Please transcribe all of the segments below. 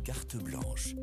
Carte blanche.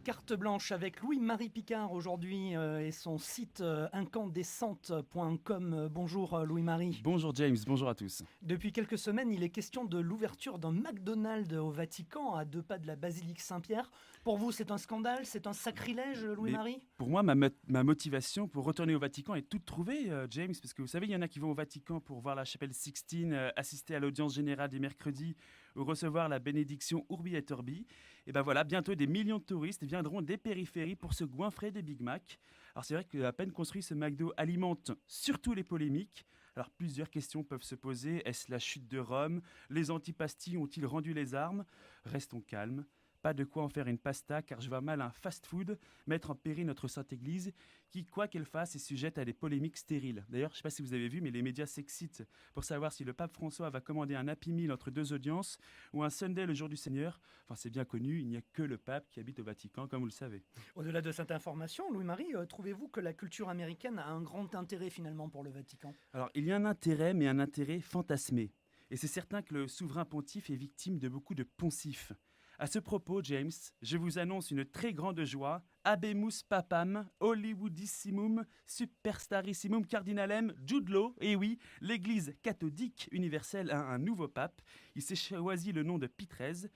Carte blanche avec Louis-Marie Picard aujourd'hui et son site incandescente.com. Bonjour Louis-Marie. Bonjour James, bonjour à tous. Depuis quelques semaines, il est question de l'ouverture d'un McDonald's au Vatican, à 2 pas de la basilique Saint-Pierre. Pour vous, c'est un scandale, c'est un sacrilège, Louis-Marie ? Pour moi, ma motivation pour retourner au Vatican est toute trouvée, James, parce que vous savez, il y en a qui vont au Vatican pour voir la chapelle Sixtine, assister à l'audience générale des mercredis ou recevoir la bénédiction Urbi et Orbi. Et ben voilà, bientôt des millions de touristes viendront des périphéries pour se goinfrer des Big Mac. Alors c'est vrai que à peine construit, ce McDo alimente surtout les polémiques. Alors plusieurs questions peuvent se poser. Est-ce la chute de Rome? Les antipastis ont-ils rendu les armes? Restons calmes. Pas de quoi en faire une pasta, car je vois mal un fast-food mettre en péril notre Sainte Église, qui, quoi qu'elle fasse, est sujette à des polémiques stériles. D'ailleurs, je ne sais pas si vous avez vu, mais les médias s'excitent pour savoir si le pape François va commander un Happy Meal entre 2 audiences ou un Sunday le jour du Seigneur. Enfin, c'est bien connu, il n'y a que le pape qui habite au Vatican, comme vous le savez. Au-delà de cette information, Louis-Marie, trouvez-vous que la culture américaine a un grand intérêt finalement pour le Vatican ? Alors, il y a un intérêt, mais un intérêt fantasmé. Et c'est certain que le souverain pontife est victime de beaucoup de poncifs. À ce propos, James, je vous annonce une très grande joie. Habemus Papam, Hollywoodissimum, Superstarissimum Cardinalem, Jude Law. Et oui, l'Église catholique universelle a un nouveau pape. Il s'est choisi le nom de Pie XIII.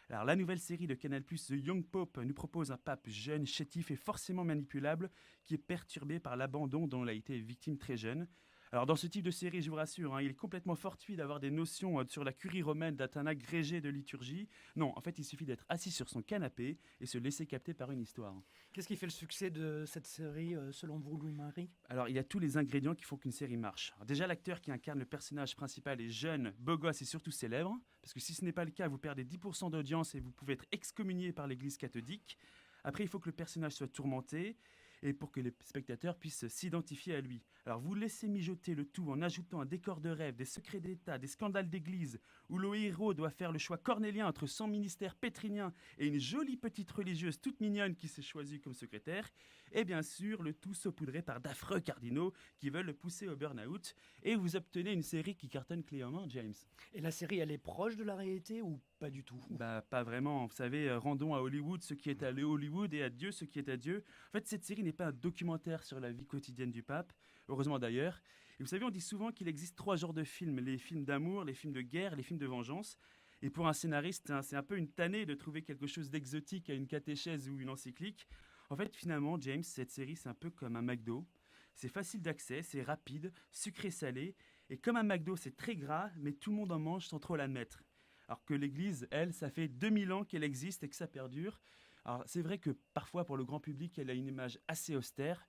Alors, la nouvelle série de Canal+, The Young Pope, nous propose un pape jeune, chétif et forcément manipulable, qui est perturbé par l'abandon dont il a été victime très jeune. Alors dans ce type de série, je vous rassure, il est complètement fortuit d'avoir des notions sur la curie romaine, d'être un agrégé de liturgie. Non, en fait, il suffit d'être assis sur son canapé et se laisser capter par une histoire. Qu'est-ce qui fait le succès de cette série selon vous, Louis-Marie ? Alors, il y a tous les ingrédients qui font qu'une série marche. Alors, déjà, l'acteur qui incarne le personnage principal est jeune, beau gosse et surtout célèbre. Parce que si ce n'est pas le cas, vous perdez 10% d'audience et vous pouvez être excommunié par l'Église catholique. Après, il faut que le personnage soit tourmenté et pour que les spectateurs puissent s'identifier à lui. Alors vous laissez mijoter le tout en ajoutant un décor de rêve, des secrets d'État, des scandales d'église, où le héros doit faire le choix cornélien entre son ministère pétrinien et une jolie petite religieuse toute mignonne qui s'est choisie comme secrétaire, et bien sûr le tout saupoudré par d'affreux cardinaux qui veulent le pousser au burn-out, et vous obtenez une série qui cartonne clé en main, James. Et la série, elle est proche de la réalité ou pas du tout ? Bah pas vraiment, vous savez, rendons à Hollywood ce qui est à Hollywood et à Dieu ce qui est à Dieu. En fait, cette série n'est pas un documentaire sur la vie quotidienne du pape, heureusement d'ailleurs. Et vous savez, on dit souvent qu'il existe 3 genres de films, les films d'amour, les films de guerre, les films de vengeance. Et pour un scénariste, c'est un peu une tannée de trouver quelque chose d'exotique à une catéchèse ou une encyclique. En fait, finalement, James, cette série, c'est un peu comme un McDo. C'est facile d'accès, c'est rapide, sucré-salé. Et comme un McDo, c'est très gras, mais tout le monde en mange sans trop l'admettre. Alors que l'Église, elle, ça fait 2000 ans qu'elle existe et que ça perdure. Alors c'est vrai que parfois pour le grand public, elle a une image assez austère,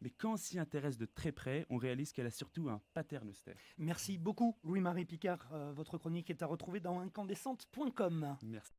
mais quand on s'y intéresse de très près, on réalise qu'elle a surtout un paternoster. Merci beaucoup, Louis-Marie Picard. Votre chronique est à retrouver dans incandescente.com. Merci.